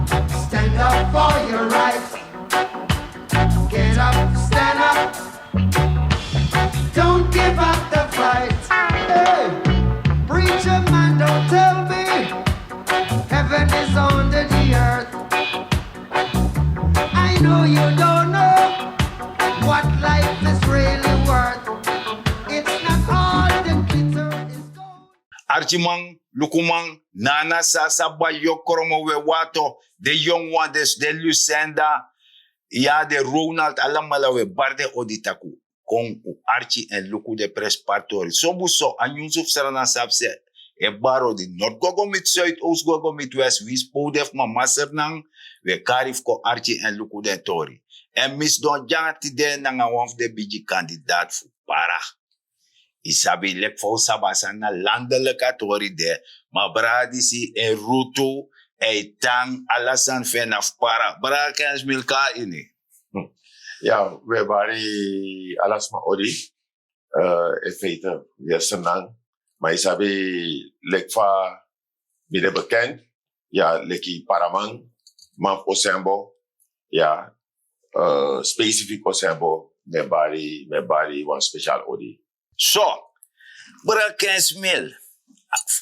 Stand up for your rights. Get up, stand up. Don't give up the fight. Hey, preacher man, don't tell me heaven is under the earth. I know you don't know what life is really worth. It's not all the glitter is gold. Archimang, Lukumang, Nana Sasa Bayokoromo Wato, the young ones, the Lucenda, ja, de Ronald Alamalawe, Barde Oditaku, Kong Archie en Luku de Prespartori. Sobuso, Anyunsuf Sranan San E Psa, e baro di Noord Gogo met Zuid, Oost Gogo met West, wie spodef ma Masernang, we karif ko Archie en Luku de Tori. En mis don jati de nanga wanf de biji kandidaat voor para. Isabi lek voor sabasa na landelijke Tori de, ma bradisi en rutu, e tang alasan fenaf para. Brakens milka ini. Ja, we waren alles maar odi. In feite, weer Sranan. Maar isabi lek va midden bekend. Ja, leki paramang, maf osembo. Ja, specifiek osembo, me bari wan speciaal odi. So, brakens mil.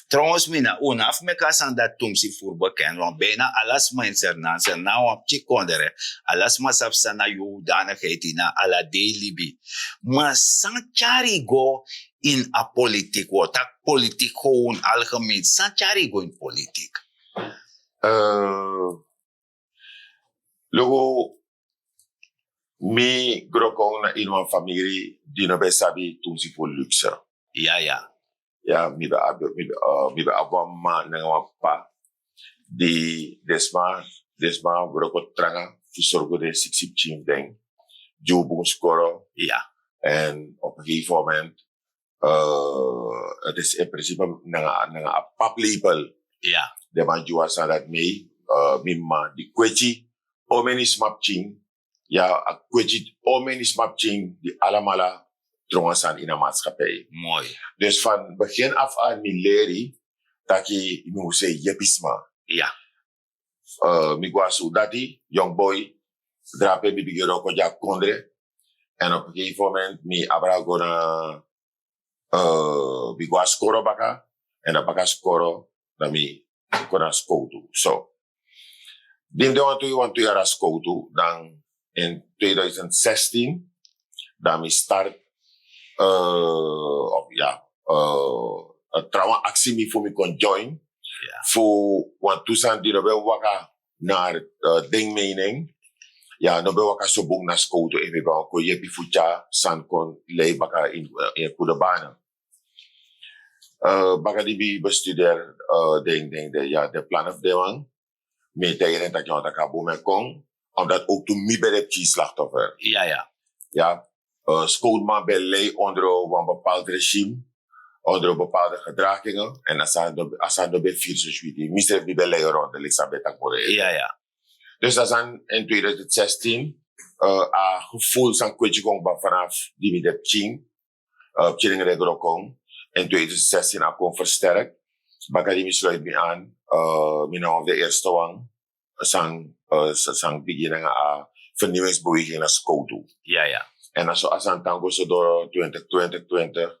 Trouwens, mina unaf me kasan dat tumsi voor bekend, want bijna alles mijn Sranan op chikondere, alles maar sapsa na jodanigheid na ala delibi. Maar sanchari go in a politiek, wat tak politiek gewoon algemeen, sanchari go in politiek. Logo, mi grokong na in familie, die no be sabi tumsi voor luxe. Ja. Ja, mi be abama na nga pa di desma broko tranga fusorgo de siksip chim ding jubung skoro Ja. en op een gegeven moment het is in principe na paplepel Ja. de man jua sa dat mee mimma di kwechi omeni smap ching ja a kwechi omeni smap ching di alamala trongasan in een maatschappij. Mooi. Dus van begin af aan mi leri dat je moet zeggen jepisma. Ja. Mi guasu dati young boy drape mi bigero ko ja kondre en op een gegeven moment mi abra gona mi guas koro baka en dat baka skoro dat mi kona skoutu. So dim de want to jara skoutu dan in 2016 dan mi start trouwens actie mi voor me kon join. Voor want toestand die we waka naar dingmening. Ja, no be waka so bong na skouto en we ba ko yepi fucha san kon lei baka in Kudabana. Baka die bi bestudeer ding de plan of de man. Me tegen dat je dat kabo me kon omdat ook toen mi bij de slachtoffer. Ja. Schoolman belei onder een bepaald regime, onder bepaalde gedragingen. En als aan de bevierse suite, misdrijf die belei rond, Elisabeth Akbore. Ja. Dus dat is in 2016, gevoel van kwetje kong vanaf die met de Ching, Ching Regrokong. In 2016 kon versterkt. Bakari misluit me aan, mijn de eerste wang, sang beginnen aan vernieuwingsbeweging naar school toe. Ja. En als aan tango zo door 2020,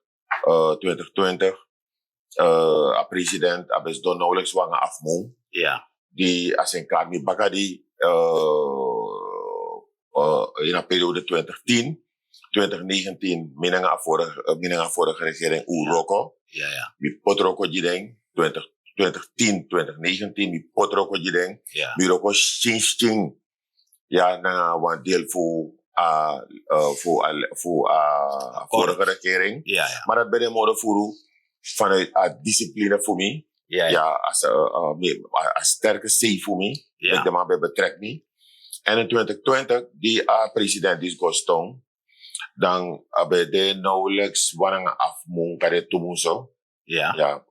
president abes don nauwelijks wangen afmoe. Ja. Die als een klaar met Bagadi in de periode 2010, minanga vorige regering Uroko. Ja. Mi potroko jideng 2010, 2019 mi potroko jideng. Ja. Mi roko ching. Ja, na wan deel voor vorige regering. Ja. Maar dat ben je moeder voor vanuit discipline voor mij. Ja, als sterke C voor mij. Ja. Dat de man bij betrekt niet. En in 2020, die president is gestong. Dan hebben de nauwelijks wanneer afmoen kan het doen zo. Ja,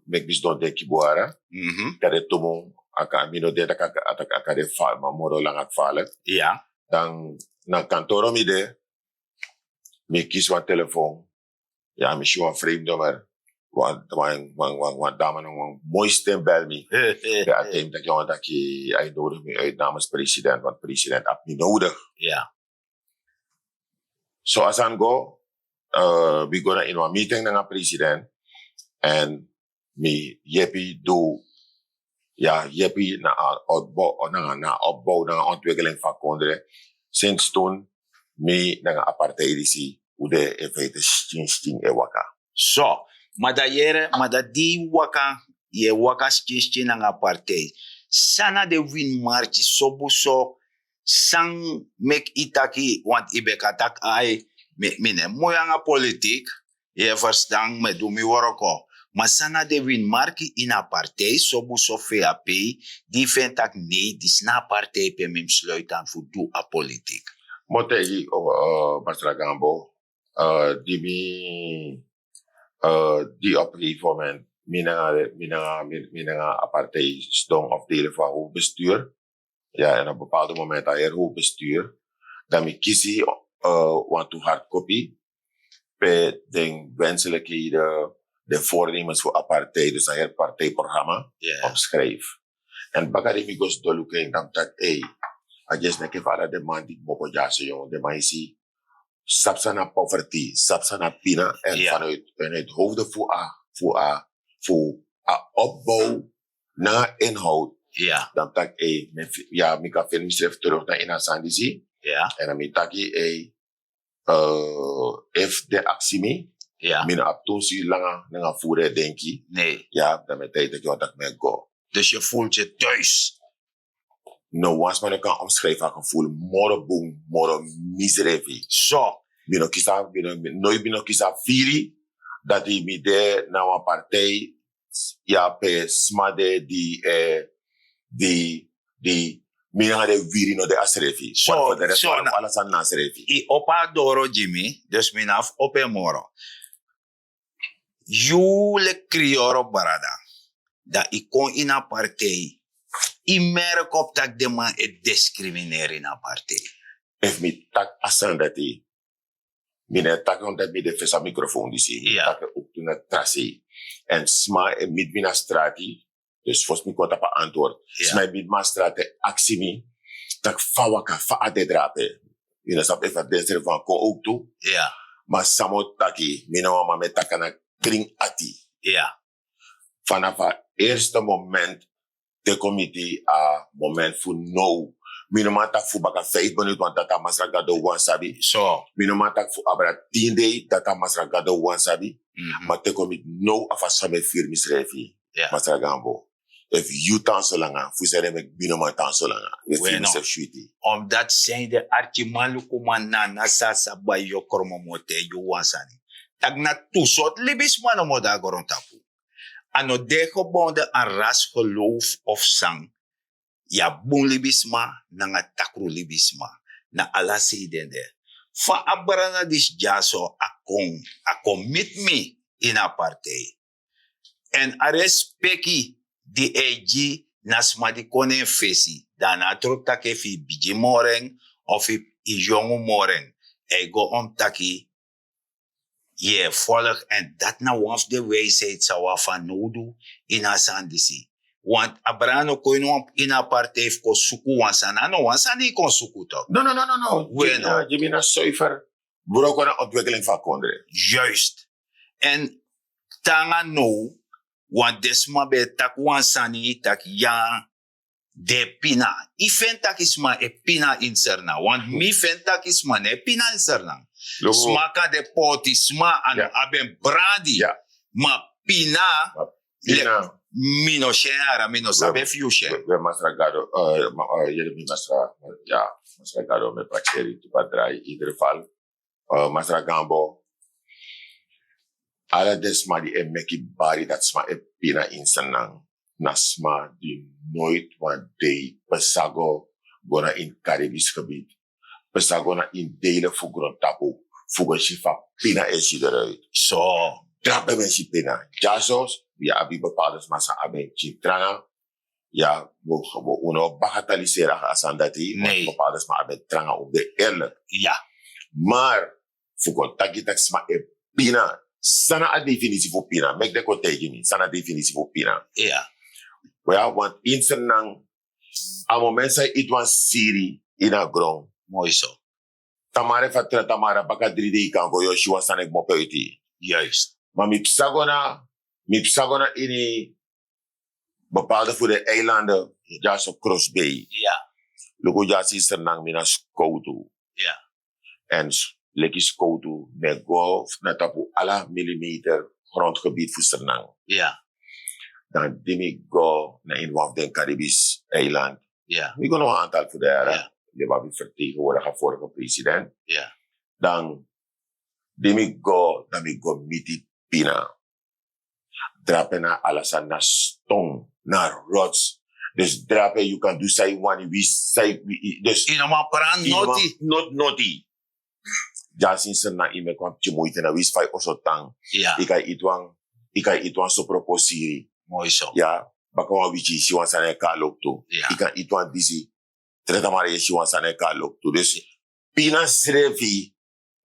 mek bis don de kibuara. Kan het doen. Aka mino de aka de val, maar moro lang ak vallen. Ja. Dan na kantoro mi de, mi kies wat telefoon. Ja, mi show een vreemde nummer. Want dame een mooi stem bij me. Ja, ik denk dat hij nodig me uit namens president, want president had niet nodig. Ja. Zoals aan go, we gaan in een meeting met de president en me jeppie doe, ja, jeppie na opbouw, na ontwikkeling van Kondre. Sinds toen, me na apartheidisi, hoe de in feite sting e waka. So, maar dat die waka, je waka stinchi ng apartheid. Sana de win marchi sobuso, sang mek itaki, want ibekatak ay, mine, moyanga politiek, je verstaan me doe mi woroko. Maar sana de win marchi in apartheid, sobuso VAP, die vindt dat nee, die sna partij pe mim sluiten voor doe a politiek. Motegi, Masra Gambo, die op een gegeven moment mina apartheidsdong of delen van hoofdbestuur. Ja, en op een bepaald moment had je hoofdbestuur. Dan me kiesie want to hardcopy. Bij de wenselijkheden, de voornemens voor apartheid, dus dat je partijprogramma opschrijf. En bagari mi gos doluke en dan dat, I just neke fala de man die moko jase jongen, de man isi sapsana poverty, sapsana pina en vanuit hoofden voor a opbouw naar inhoud. Ja. Dan tak mi kan film schrijf terug naar in Asandisi. Ja. En dan mi taki if de actie mi, mina ap tosi langa nga voeren denki. Nee. Ja, dan met tijd dat je dat me go. Dus je voelt je thuis. No, once man kan omschrijven gevoel, moro miserie. Zo. Bino kisa firi, dat die mide na een partij, ja, pe smade die mina de viri no de asrefi. So, de rest van alles aan nasrefi. I opa doro Jimmy, dus minaf ope moro. You le crioro barada. Da I kon in a partij. I merk op dat de man het discrimineren in een partij. If me tak asan dat die, mine tak on dat me de fesa microfoon die zie, tak ook toen het trassie. En sma en mid mina strati, dus volgens mij kon dat pa antwoord. Sma mid ma strati actie mi, tak fawaka fa ade drape. Je snap even deze van ko ook toe. Ja. Maar samo taki, mina mama met takana kring ati. Ja. Vanaf het eerste moment de comité a moment voor no. Minomata fu baka 5 minuten want data masraga do wan sabi. So. Minomata fu abra 10 day data masraga do wan sabi. Maar te comité no afasame firmi schrijfi. Masraga ambo. If you tan so langa, fu sere mek minomata tan so langa. We firmi se shuiti. Omdat zijn de archimalu kumana na sasa ba yo kormomote yo wansani. Tak na tusot libis mano moda gorontapu. Ano dejo bonde aan ras geloof of sang. Ja boon libisma na nga takru libisma. Na ala seidende. Fa abarana dis jaso a commit me in a partij. En a respecti di eji nasma di konen fesi. Dana trop take fi biji moreng of i jongu moreng. Ego om taki. Je volg en dat nou of de wijsheid zou van nodu in asandisi. Want abrano koino in a partij ko suku wansana no wansani kon suku toch. No. Bueno. Je bent zuiver. Bureau kon een ontwikkeling van Kondre. Juist. En tanga no, want desma be tak wansani tak ya de pina. I fen tak isma e pina in serna. Want mi fen tak isma ne pina in serna. Smaka de poti sma an aben brandi. Ma pina. Mino share, mino sabe fiushe. We masragado, mi masragado me praxeri tu padrai in ieder geval. Masragambo. Ala desma die meki bari dat sma e pina insanang. Nasma die nooit wat day pesago gona in Caribisch gebied. Pesago na in delen voor grondtapu. Voor shifa pina is eruit. Zo. Trappen mensen pina. Jasos. Ja, abi bepaalde massa aben chitranga. Ja, we uno bagatelliseren asandati. Nee. Bepaalde massa aben tranga op de eerlijk. Ja. Maar, voor contact sma e pina sana a definitie voor pina. Mek de ko tegen me. Sana definitie voor pina. Ja. Ja, want in Sranan, a moment say it was Siri in a grond. Mooi zo. Tamare fatra tamara baka 3D kan go yo shi was sanek mo peuti. Juist. Maar mi psagona in bepaalde voor de eilanden, ja, zo Cross Bay. Ja. Luko ja si Sranan mina skoutu. Ja. En leki skoutu me go na tapu ala millimeter grondgebied voor Sranan. Ja. Dan dimi go na een van de Caribisch eiland. Ja. We gaan nog een aantal voor de jaren. Ja. Die wat we vertegenwoordigen vorige president. Ja. Dan dimi go miti pina. Drapen na alasan na stone, na rots. Dus drapen, you can do say one, we say, dus... Inoma pran noti. Not noti. Ja, sinds na ime kwam tjemoite na wis fai oso tang. Ja. Ika itwan so proposiri. Mooi zo. Ja, baka wan wichi si wan sane ka lokto. Ja. Ika itwan disi. Treta mare si wan sane ka lokto. Dus pina srevi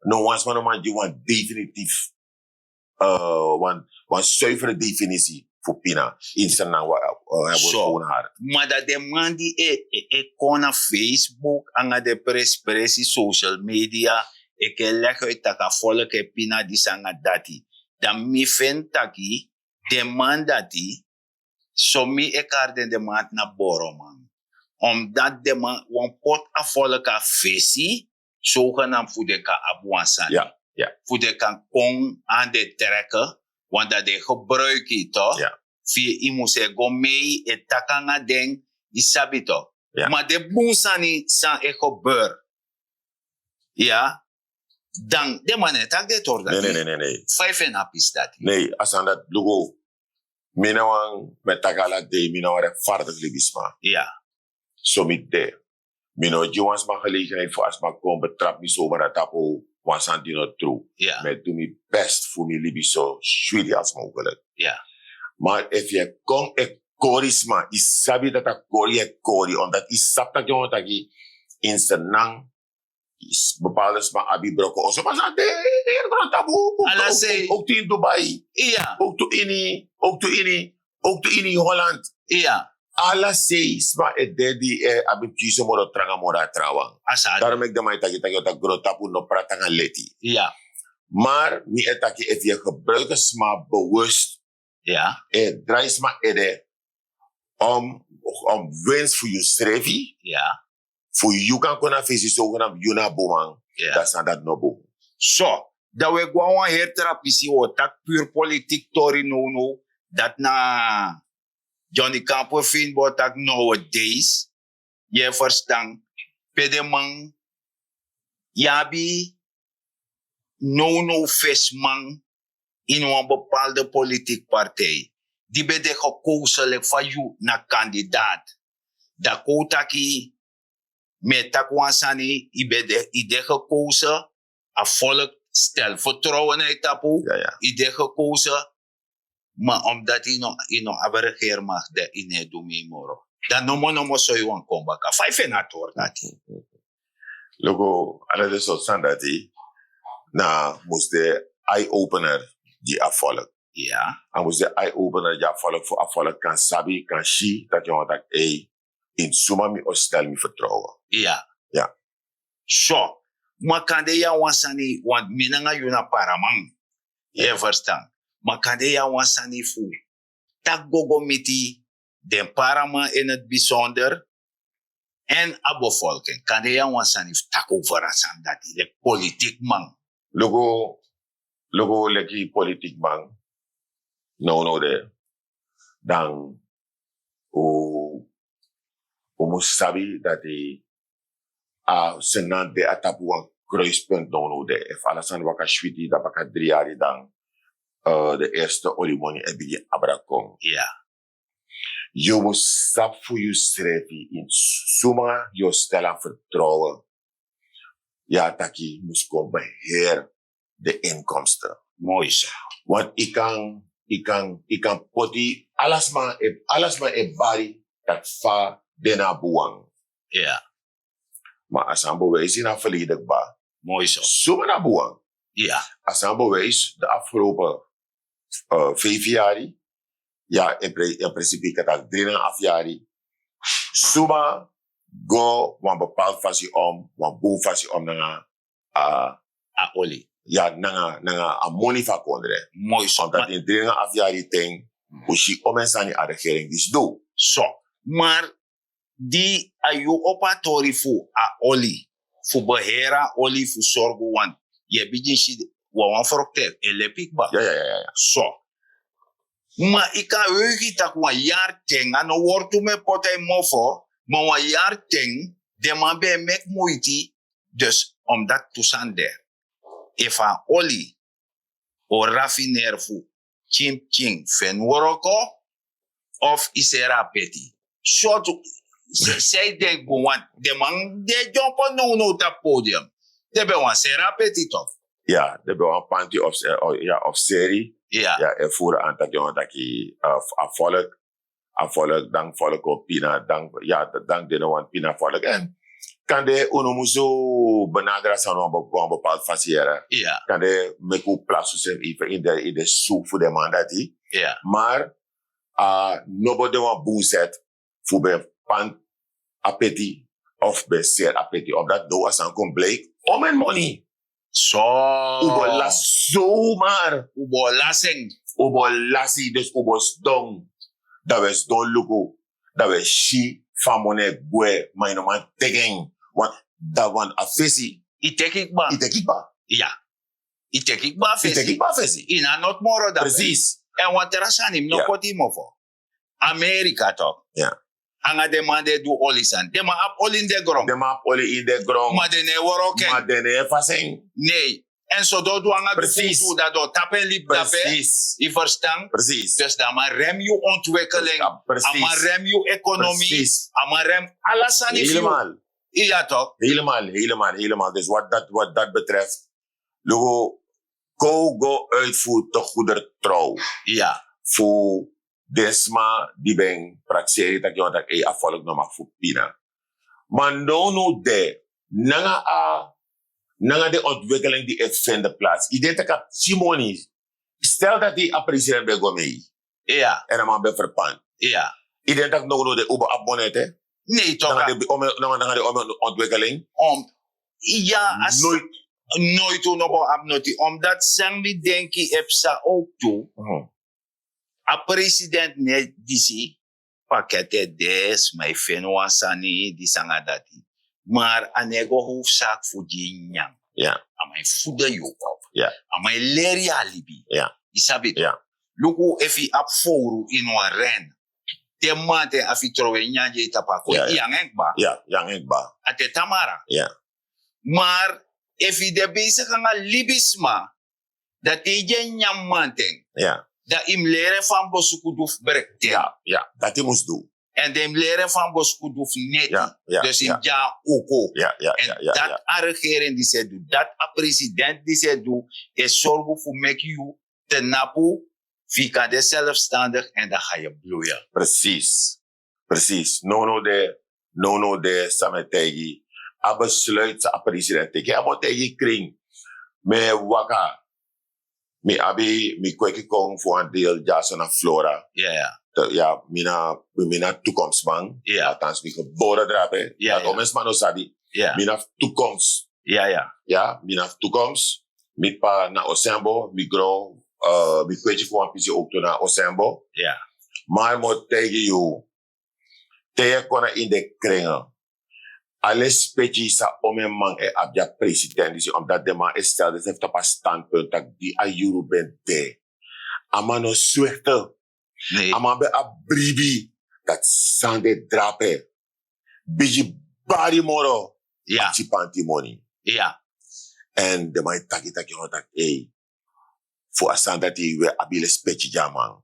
no wans man man di wan definitief wan zuivere definitie voor pina in Sranan Zo. hart. Maar dat de man die kon op Facebook en de presi social media ik leg uit dat ik volk pina die sanga dati. Dan mi vind taki de man dati so mi ekarden de man na boro man. Omdat de man wan pot a volk a fesi zogenaamd voor de ka abuansan. Ja, ja. Voor de kan kon aan de trekken. Want dat de gebruik je toch? Ja. Via iemand se go mee et takanga ding isabi toch? Ja. Maar de boensani san e gebeur. Ja? Dan de man het tak de tor dat. Nee. 5 en half is dat. Nee, asan dat lugo. Mina wan met takala de mina wan rechtvaardig libisma. Ja. So mit de. Mina jiwans ma gelegenheid voor as ma kom betrap mi so maar tapo wan santino true. Ja. Met doe mi best voor mi libiso sweetie als mogelijk. Ja. Maar if je kom e korisma, is sabi dat a kori e kori, omdat is sap dat jongen taki in Sranan is bepaalde sma abi broko. Oso maar zat de er tabu. Ala say. Ook in Dubai. Ja. Ook to in Holland. Ja. Ala say sma e dedi e abi kiso moro tranga mora trawang. Asad. Daarom ik de mij taki ota gro tapu no pratanga leti. Ja. Maar mi etaki if je gebruikt sma bewust Ja. draai sma ede om winst voor je schrijven, Ja. voor je kan kunnen visie zogenaamd Juna Boman, Ja. dat is dat no boom. So, dat we gewoon herterapisi o tak puur politiek tori no dat na Johnny Campo vind bo tak nowadays je verstaan pedeman yabi no fesman in een bepaalde politiek partij. Die bede gekozen van jou na kandidaat. Dat kotaki met takwansani ide gekozen. A volk stel vertrouwen uit tapu. Ja. Ide gekozen. Maar omdat hij nog abergeer mag de in het doen moro. Dan nomo so je wan kom baka. 5 en a tor dat. Logo, alle de soort standaard na moest de eye-opener die afvallen. Ja. En moest de eye-opener die afvallen kan sabi, kan shi, dat je dat in suma mi ostel mi vertrouwen. Ja. Ja. So, maar kan de ja wansani, want minanga yuna paramang. Je verstaan. Maar kan de ja wansani fu. Tak gogo miti, den parama in het bijzonder. En abovolking. Kan de ja wansani tak over asan dat de politiek man. Logo leki politiek man. No de. Dan o moest sabi dat hij Sranan de atapu een kruispunt no de. If alasan waka shwiti da baka 3 jaar dan de eerste olimoni ebigi abrakom. Ja. Je moet sap voor je schrijven in suma je stellen vertrouwen. Ja, taki moest komen beheer de inkomsten. Mooi zo. Want ik kan poti alles maar e bari dat fa dena buang. Ja. Maar als aan bewijzen na verleden ba. Mooi zo. Suma na buang. Ja. Als een bewijs, de afgelopen 5 jaar, ja, in principe, ik had 3,5 jaar, Suma go een bepaald fasie om, een boom fasie om naar Oli. ja, naar money van kondre. Mooi zo. Omdat in 3,5 jaar ting, hoe om en sani aan de regering dus doe. Zo. Maar die ayu opatori fu a oli. Fu behera oli fu sorgo want je begin si wan frokter elepik ba. Ja. Zo. Maar ik kan heugien dat wan jaar ting aan een woord me potay mofo, maar wan jaar ting de man be mek moeite dus om dat toestand der. Efa oli o raffiner fu ching fen woroko of isera peti. Short say denk want de man de jump on no ta podium. De be wan sera peti toch. Ja, er is een panty of serie. Ja. Ja, er voeren aan dat jongen dat je volk, dan volk op pina, dan de nou pina volk. En kan de unomuzo benagra san een bepaald fasiera. Ja. Kan de meku plaatsen even in de soep voor de man dat die. Ja. Maar nobody want boezet voor bij pan appétit of bij zeer appétit. Omdat do as aan kom bleek om en money. Zo. Ubo las zomaar. Ubo lasing. Ubo lasi, dus ubo dong. Dat was don luku. Dat was shi famone gwe maino man tegen. Want dat wan afesi. Itekik ba. Ja. Itekik ba fesi. Ina not moro da. Precies. En wat er asanim no koti mofo. Amerika toch. Ja. Anga demande du olisan. Dema ap oli in de grond. De map oli in de grond. Maar de ne woroken. Maar de ne faseng. Nee. En zo do anga Precies. du dat do tapen lip dape. Precies. I verstaan. Precies. Dus dan maar rem je ontwikkeling. Ja, precies. Maar rem je economie. Precies. Maar rem alles aan Helemaal. Ja toch. Helemaal. Dus wat dat betreft, Lugo, go uitvoer te goeder trouw. Ja. Voor desma die ben praxeri dat je dat afvallig nog mag voor pina. Maar no de nanga de ontwikkeling die vindt plaats. Ik denk dat Simoni, stel dat die a president bego mee. Ja. En dan man be verpan. Ja. Ik denk dat nog de uber abonnete. Nee toch. Dan de ontwikkeling. Ja, als nooit nog abnoti. Omdat San E Psa ook toe. A president ne disi pakete des mai fenwa sani di sangadati. Maar anego hoofdzaak voor die nyang. Ja. Amai voeden je op. Ja. Amai leri alibi. Ja. Isabit. Ja. Luku efi apforu in een ren. De mate afi trowe nyanje tapako. Ja. Yang ekba. Ja. Yang ekba. Ate tamara. Ja. Maar efi de bezig aan libisma. Dat die je nyamanteng. Ja. Dat im leren van boskuduf brekte. Ja. Dat hij moest doen. En de leren van boskuduf net. Ja. Dus in ja oko. Ja. En dat a regering die ze doet, dat a president die ze doet, is zorgen voor make you te napu, vika de zelfstandig en dan ga je bloeien. Precies. No de sametegi. A besluit sa president. Ik heb wat tegen kring. Me waka. Mi abi mi kweki kong voor een deel Jason en Flora. Ja, mina toekomstman. Ja. Althans, mi geboren drapen. Ja. Dat omens man osabi. Ja. Mina toekomst. Ja. Ja, mina toekomst. Mi pa na Osembo. Mi grow. Mi kweki voor een pisi ook na Osembo. Ja. Maar mo tegen you. Tegen kona in de kringen. Alles specie sa man abja president is omdat de man stelde zich op een standpunt dat die ayuru bent de. Ama no suerte. Nee. Ama be abribi dat sande drape. Biji bari moro. Ja. Chipanti money. Ja. En de man taki hotak voor asanda die we abile specie jaman.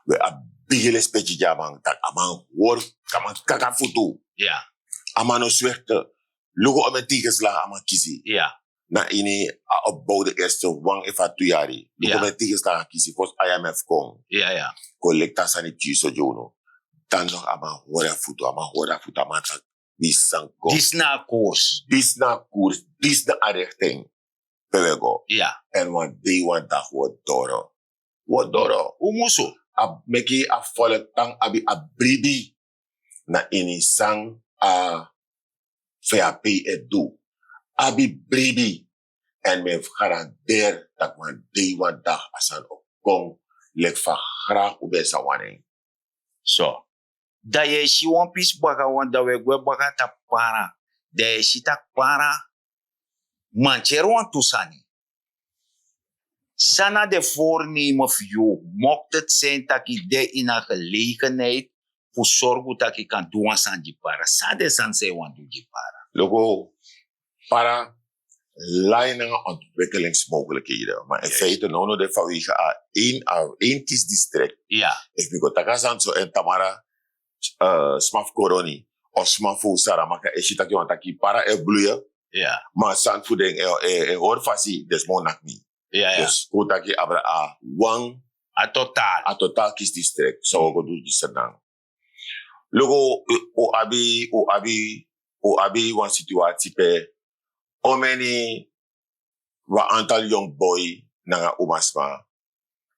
We abile specie jaman tak aman wor kaman kaka futu. Ja. Amano suerte. Lugo om tegenslagen ama kiezen. Ja. Na ini a opbouw de eerste wang even 2 jaar. Lugo om tegenslagen kiezen. Volgens IMF kom. Ja. Collecta sanity so jono. Dan nog ama hora futu ama tak. Dis na koers. Dis na richting. Pewego. Ja. En wan day wan dag wat doro. Wat doro. Umuso. A meki a volk tang abi a bribi na ini sang a VAP et do. Abi bribi. En men garandeer dat man day wan dag asan op kong lek van graag ube sa waning. So. Da ye si wan pis baka wan da we gwe baka ta para. Da ye si ta para. Mancher wan tusani. Sana de voornemen voor jou. Mocht het zijn dat je de in een gelegenheid voor zorgen dat je kan doen aan die para. Sade san se wan doen die para. Logo, para leidingen ontwikkelingsmogelijkheden. Maar in feite, nou de vanwege één kiesdistrict. Ja. Ik ben goed zo en Tamara smaf koroni of smaf voor Saramaka en shit dat je want dat je para e bloeien. Ja. Maar zandvoeding hoor fasi des monak niet. Ja, ja. Dus goed dat je abra a wang A totaal kiesdistrict zou ik doen die senang. Logo o abi wan situatie pe o many wa aantal young boy na umasma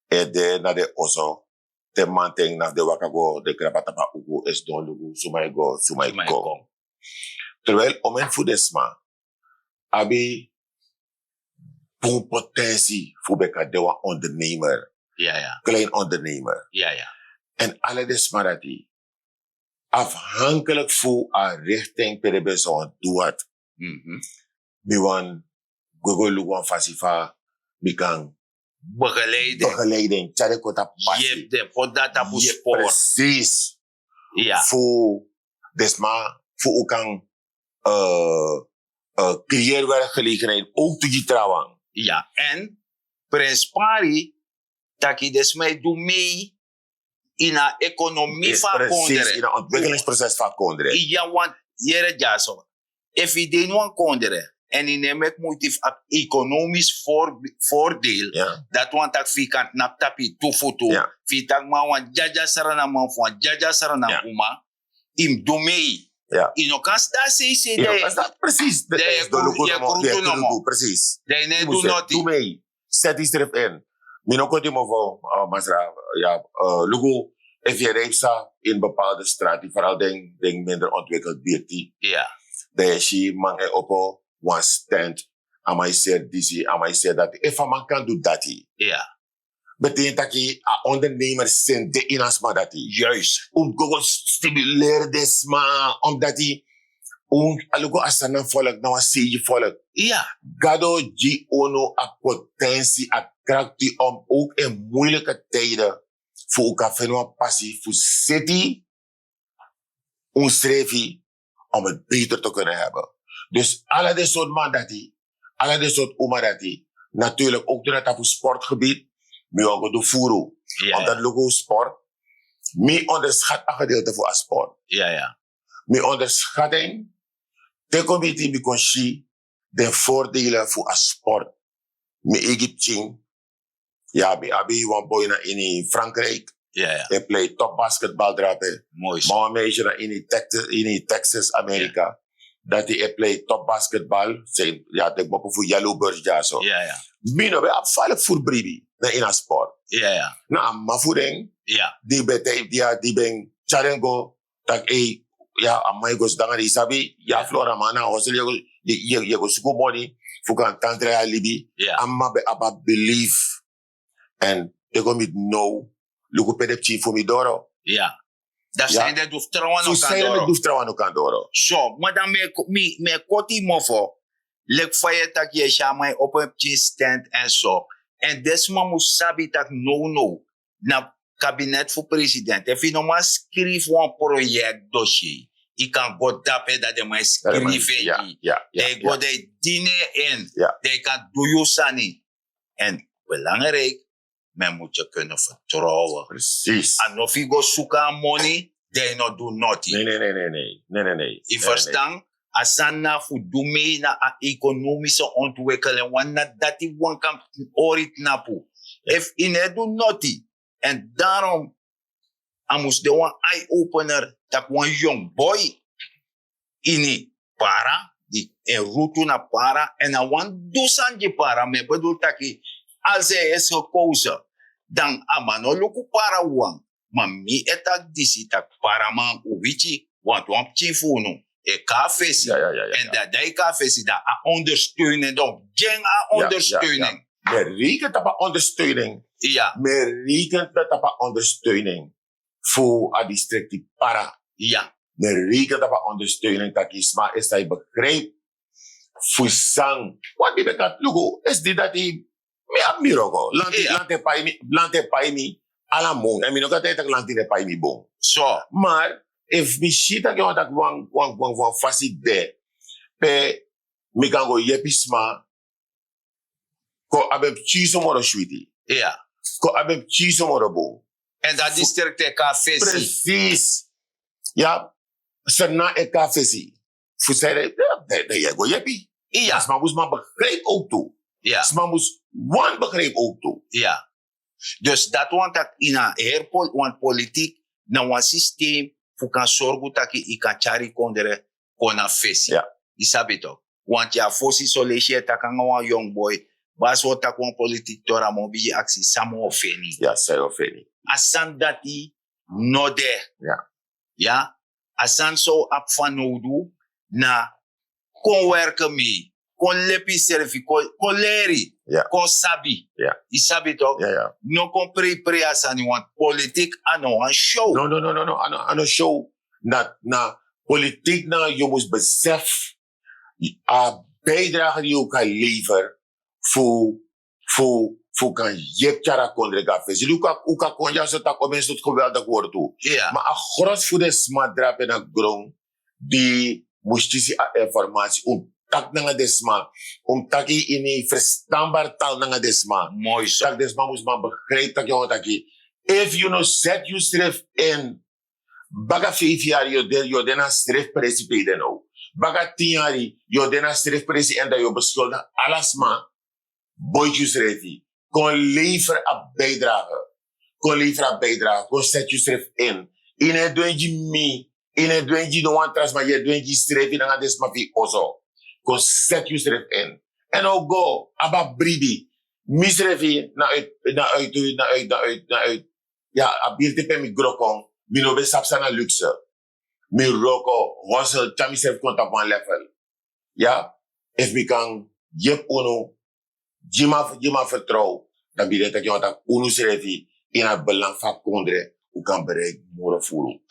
de na de oso te manteng na de wakago de krapatapa ugu es don lugu sumai go. Terwijl o men fudesma abi bon potentie voor beka dewa ondernemer. Ja, ja. Klein ondernemer. Ja, ja. En alle desmarati afhankelijk voor a richting per de zo'n doet. Mi wan gogo luwan fasifa mi kan begeleiding. Tjade kota passie. Je hebt de podata voor sport. Precies. Ja. Voor desma voor ook kan creëerwerkgelegenheid ook te trouwen. Ja. En prespari dat je dus mee doet mee in een economie van Precies, konderen. in een ontwikkelingsproces van konderen. Ja, want jere jaso. If je den wan konderen en je neemt motief op economisch voordeel, dat want dat fi kan nap tapi tu foto, fi tak ma wan jaja sarana man wan jaja sarana uma, im do mee. In elkaar staat ze precies. Precies. De ne do not. Doe mee. Zet die strip in. Mino kon je me voor, Masra, Lugo, if je reipsa in bepaalde straten, vooral denk minder ontwikkeld BT. Ja. Dan je man op one stand, amai say this, amai say that. If a man kan do dat, ja. betekent dat je een ondernemer zijn de inasma dat. Juist. Go stimuleren desma, omdat hij alugo asana volk, nou zie je volk. Ja. Gado ji ono a potentie, a krachtie om ook in moeilijke tijden voor elkaar vinden passie voor city, ons schrijfie, om het beter te kunnen hebben. Dus alle de soort mandati, alle de soort umarati, natuurlijk ook door het op sportgebied, maar ook door voeren. Omdat logo sport, me onderschat een gedeelte voor sport. Ja, ja. Me onderschatting, de comité me conchi, de voordelen voor sport. Me Egyptien, ja, me abi one boy na in Frankrijk. Ja, ja. Hij play top basketbal drapen. Mooi. Maar een meisje na in Texas, Amerika. Dat hij play top basketbal. Ja, ik ben voor Yellowbirds ja zo. Ja, ja. Mino be afvallig voor bribi na in een sport. Ja, ja. Na maar voeding. Ja. Die bete die ben charengo tak ja amai gos danga di sabi ja flora mana hosel je go suko body voor kan tantra alibi. Ja. Amma be aba belief and they go mit no lugo pedepchi voor mi doro. Ja. Dat zijn de doeftrouwen ook aan doro. Zijn de doeftrouwen ook aan doro. Zo, maar dan me koti mofo. Lek faye tak je shamai op een stand en zo. En desma musabi tak no. Na kabinet voor president. If je nog maar schrijft een project dossier. Je kan go dapen dat je maar schrijven. Je go de dine in. Je kan doe je sani. En belangrijk. Men moet je kunnen vertrouwen. Precies. En of je go zoeken money, they not do nothing. Nee. Je verstaan? Asana fu dume na a economische ontwikkeling, want dat die one kan orit napu. If in do nothing, en daarom amus de one eye opener dat one young boy ini para en route naar para. En dan want dosanji para, me bedoel taki, als hij is gekozen, dan amano luku para wang. Maar mi etak disi tak para man uwichi, want wamp chifunu. E kafesi. En dat die kafesi da a ondersteunen. Dan jeng a ondersteuning. Me rekent op ondersteuning. Ja. Me rekent op ondersteuning voor a district para. Ja. Me rekent op ondersteuning dat isma is dat je begrijpt voor sang. Wat die bekat lugo is dit dat hij me ap miracle. Lante paimi ala mon. En mi no kata tak lante paimi bon. So. Maar if mi shita ke want wang fasi de pe mi kan go yepisma ko abem chiso moro shwiti. Ja. Ko abem chiso moro bon. En dat district is kafesi. Precies. Ja. Sranan e kafesi. Voor zij de je go yepi. Ja. Sma moest maar begrijp ook toe. Ja. Sma moest one begrijp ook toe. Ja. Dus dat want dat in een airport, want politiek, na een systeem, voor kan zorgen dat je kan chari kondere kona fesi. Ja. Je sabi toch? Want ja, fosi soleje tak een young boy, bas wat tak een politiek tora mo bi aksi samo ofeni. Ja, zij ofeni. Asan dati no de. Ja. Ja. Asan so ap fanodu na kon werken mee. Kon lepi servi, kon leri, kon sabi. Ja. Je sabi toch? Ja. No kon pre asani, want politiek ano een show. No. Ano show. Na politiek na je moest besef a bijdrage die je kan leveren voor kan je tjara kondre gafe. Zie je kan konja zo tak omen tot geweldig worden toe. Ja. Maar a gros voor de smart drapen na grond die moest je zien informatie tak nanga desma, taki ini verstaanbaar taal nanga desma. Mooi zo. Tak desma moest man begrijpen tak jongen taki. If you know set you stref in, baga 5 jaar yo dena stref principe den nou. Baga 10 jaar yo dena stref principe en dat yo beschuldig alasma, boy you strefi. Kon lever a bijdrage. Kon set you stref in. In het doenji mi, in het doenji no one trust, maar je doenji strefi nanga desma fi ozo. Kon set you stref in. En ook go, aba bridi. Misrefi na uit. Ja, abirte pe mi grokon. Mi no be sapsa na luxe. Mi roko, honsel, tami serf konta op level. Ja, if mi kan jep uno, jima vertrouw, dan bieden dat je dat uno serfi in het belang van kondre, u kan bereiken, more furu.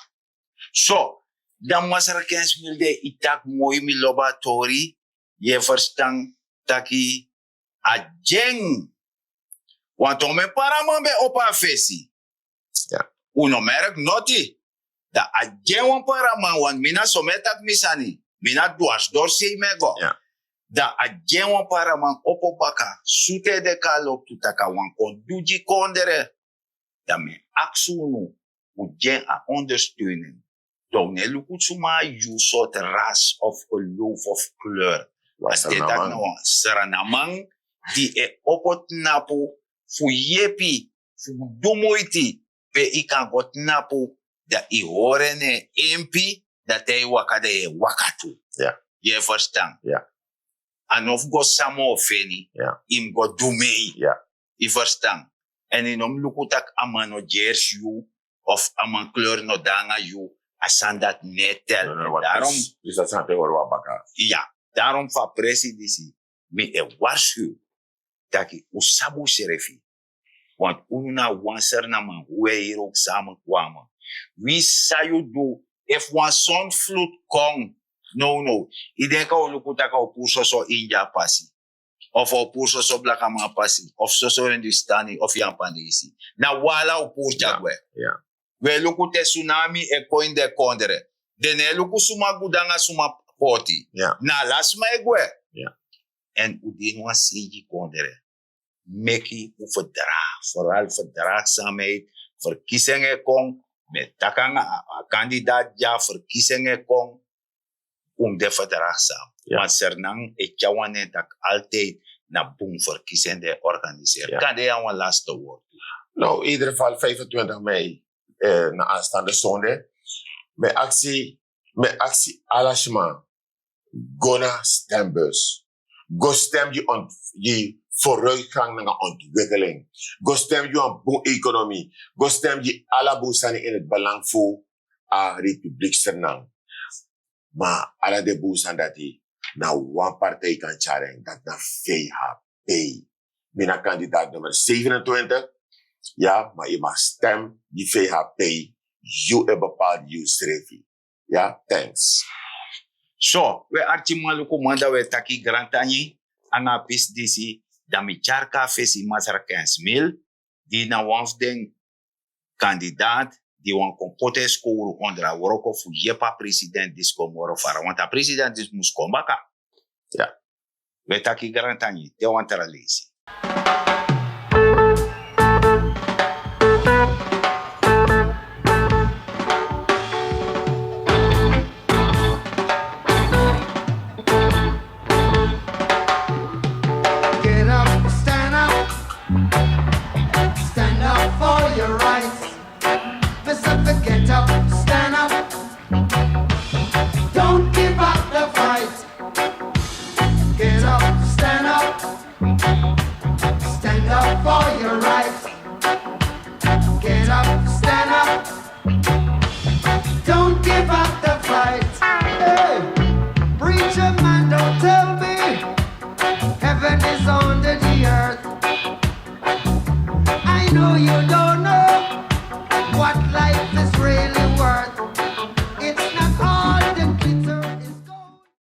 So, dan was er 15 milde itak mooi mi laboratori, je verstand taki a jeng. Want ome paraman be opa fesi. Ja. Uno merk noti. Da a jeng wan paraman wan mina sometak misani. Mina duas dorsi mego. Ja. Da a jeng wan paraman opo baka. Sute de kalop tutaka wan kon duji kondere. Da me aksunu. U jeng a ondersteuning. Dan ne lukutsuma you soort ras of geloof of kleur. Als dit dat nou Sranan die opot napu fu yepi fu dumoiti pe I kan got napu da I horene impi dat hij wakade wakatu. Ja. Je verstaan? Ja. En of go samo feni, im go dumei. Ja. Je verstaan? En in om lukutak amano jers you of aman kleur no danga you asan dat netel. Daarom is dat zijn tegenwoordig baka. Ja. Daarom van presidentie me waarschuw dat ik usabu serefi. Want una wanser na man hoe hier ook samen kwamen. Wie zou je doen if one zonvloed komt? No. Ik denk dat we ook puso so India passi. Of o puso so Blakama passi. Of so Hindustani of Japanese. Na wala o puja we. Ja. We luku tsunami e coin de kondere. Dene luku suma gudanga suma poti. Ja. Na lasma egwe. Ja. En udinwa sigi kondere. Meki u verdraag. Vooral verdraagzaamheid. Verkiezingen kon. Met takanga kandidaat ja verkiezingen kon. De verdraagzaam. Ja. Want Sranan Echawane dat altijd na boom verkiezingen organiseren. Ja. Kan hij een laatste woord? Nou, in ieder geval 25 mei. Na aanstaande zondag. Met actie allachement. Go naar stembus. Go stem je vooruitgang naar ontwikkeling. Go stem je aan boe economie. Go stem je alle boezani in het belang voor a Republiek Sernang. Maar alle de boezan dat die na one partij kan charen, dat na VHP. Mina kandidaat nummer 27. Ja, maar je mag stem die VHP. Je een bepaald schrijven. Ja, thanks. So, we archimalu komanda we taki grantani, anga pis disi, dami charka fesi masara 15.000, die na wans den kandidaat, die wan kompote skouru ondra woroko fu jepa president disko moro fara, want a president dis muskombaka. Ja. We taki grantani, te wantara lezi.